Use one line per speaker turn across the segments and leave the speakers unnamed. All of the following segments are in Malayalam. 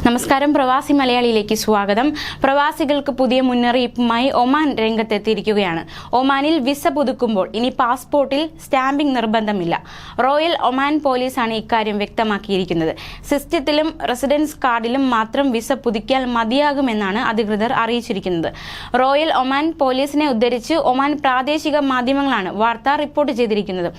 നമസ്കാരം, പ്രവാസി മലയാളിയിലേക്ക് സ്വാഗതം. പ്രവാസികൾക്ക് പുതിയ മുന്നറിയിപ്പുമായി ഒമാൻ രംഗത്തെത്തിയിരിക്കുകയാണ്. ഒമാനിൽ വിസ പുതുക്കുമ്പോൾ ഇനി പാസ്പോർട്ടിൽ സ്റ്റാമ്പിംഗ് നിർബന്ധമില്ല. റോയൽ ഒമാൻ പോലീസാണ് ഇക്കാര്യം വ്യക്തമാക്കിയിരിക്കുന്നത്. സിസ്റ്റത്തിലും റെസിഡൻസ് കാർഡിലും മാത്രം വിസ പുതുക്കിയാൽ മതിയാകുമെന്നാണ് അധികൃതർ അറിയിച്ചിരിക്കുന്നത്. റോയൽ ഒമാൻ പോലീസിനെ ഉദ്ധരിച്ച് ഒമാൻ പ്രാദേശിക മാധ്യമങ്ങളാണ് വാർത്ത റിപ്പോർട്ട് ചെയ്തിരിക്കുന്നത്.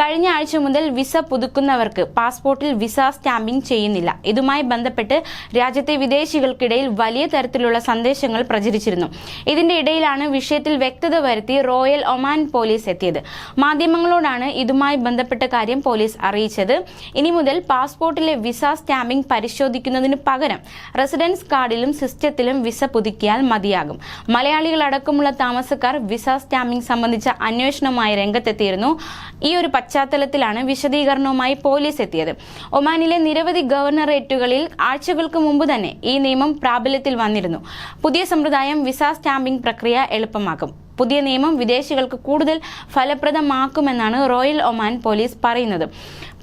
കഴിഞ്ഞ ആഴ്ച മുതൽ വിസ പുതുക്കുന്നവർക്ക് പാസ്പോർട്ടിൽ വിസ സ്റ്റാമ്പിംഗ് ചെയ്യുന്നില്ല. ഇതുമായി ബന്ധപ്പെട്ട് രാജ്യത്തെ വിദേശികൾക്കിടയിൽ വലിയ തരത്തിലുള്ള സന്ദേശങ്ങൾ പ്രചരിച്ചിരുന്നു. ഇതിന്റെ ഇടയിലാണ് വിഷയത്തിൽ വ്യക്തത വരുത്തി റോയൽ ഒമാൻ പോലീസ് എത്തിയത്. മാധ്യമങ്ങളോടാണ് ഇതുമായി ബന്ധപ്പെട്ട കാര്യം പോലീസ് അറിയിച്ചത്. ഇനി മുതൽ പാസ്പോർട്ടിലെ വിസ സ്റ്റാമ്പിംഗ് പരിശോധിക്കുന്നതിന് പകരം റെസിഡൻസ് കാർഡിലും സിസ്റ്റത്തിലും വിസ പുതുക്കിയാൽ മതിയാകും. മലയാളികളടക്കമുള്ള താമസക്കാർ വിസ സ്റ്റാമ്പിംഗ് സംബന്ധിച്ച അന്വേഷണവുമായി രംഗത്തെത്തിയിരുന്നു. ഈ ഒരു പശ്ചാത്തലത്തിലാണ് വിശദീകരണവുമായി പോലീസ് എത്തിയത്. ഒമാനിലെ നിരവധി ഗവർണറേറ്റുകളിൽ ആഴ്ചകൾക്ക് മുമ്പ് തന്നെ ഈ നിയമം പ്രാബല്യത്തിൽ വന്നിരുന്നു. പുതിയ സമ്പ്രദായം വിസ സ്റ്റാമ്പിംഗ് പ്രക്രിയ എളുപ്പമാക്കും. പുതിയ നിയമം വിദേശികൾക്ക് കൂടുതൽ ഫലപ്രദമാക്കുമെന്നാണ് റോയൽ ഒമാൻ പോലീസ് പറയുന്നത്.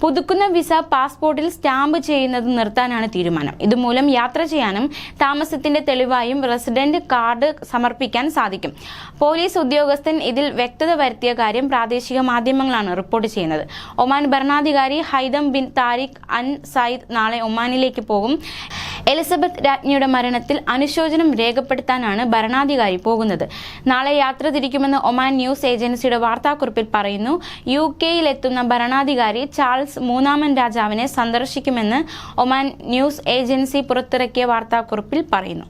പുതുക്കുന്ന വിസ പാസ്പോർട്ടിൽ സ്റ്റാമ്പ് ചെയ്യുന്നത് നിർത്താനാണ് തീരുമാനം. ഇതുമൂലം യാത്ര ചെയ്യാനും താമസത്തിന്റെ തെളിവായും റെസിഡന്റ് കാർഡ് സമർപ്പിക്കാൻ സാധിക്കും. പോലീസ് ഉദ്യോഗസ്ഥൻ ഇതിൽ വ്യക്തത വരുത്തിയ കാര്യം പ്രാദേശിക മാധ്യമങ്ങളാണ് റിപ്പോർട്ട് ചെയ്യുന്നത്. ഒമാൻ ഭരണാധികാരി ഹൈതം ബിൻ താരിഖ് അൻ സയ്യിദ് നാളെ ഒമാനിലേക്ക് പോകും. എലിസബത്ത് രാജ്ഞിയുടെ മരണത്തിൽ അനുശോചനം രേഖപ്പെടുത്താനാണ് ഭരണാധികാരി പോകുന്നത്. നാളെ യാത്ര തിരിക്കുമെന്ന് ഒമാൻ ന്യൂസ് ഏജൻസിയുടെ വാർത്താക്കുറിപ്പിൽ പറയുന്നു. UK-യിലെത്തുന്ന ഭരണാധികാരി ചാൾസ് മൂന്നാമൻ രാജാവിനെ സന്ദർശിക്കുമെന്ന് ഒമാൻ ന്യൂസ് ഏജൻസി പുറത്തിറക്കിയ വാർത്താക്കുറിപ്പിൽ പറയുന്നു.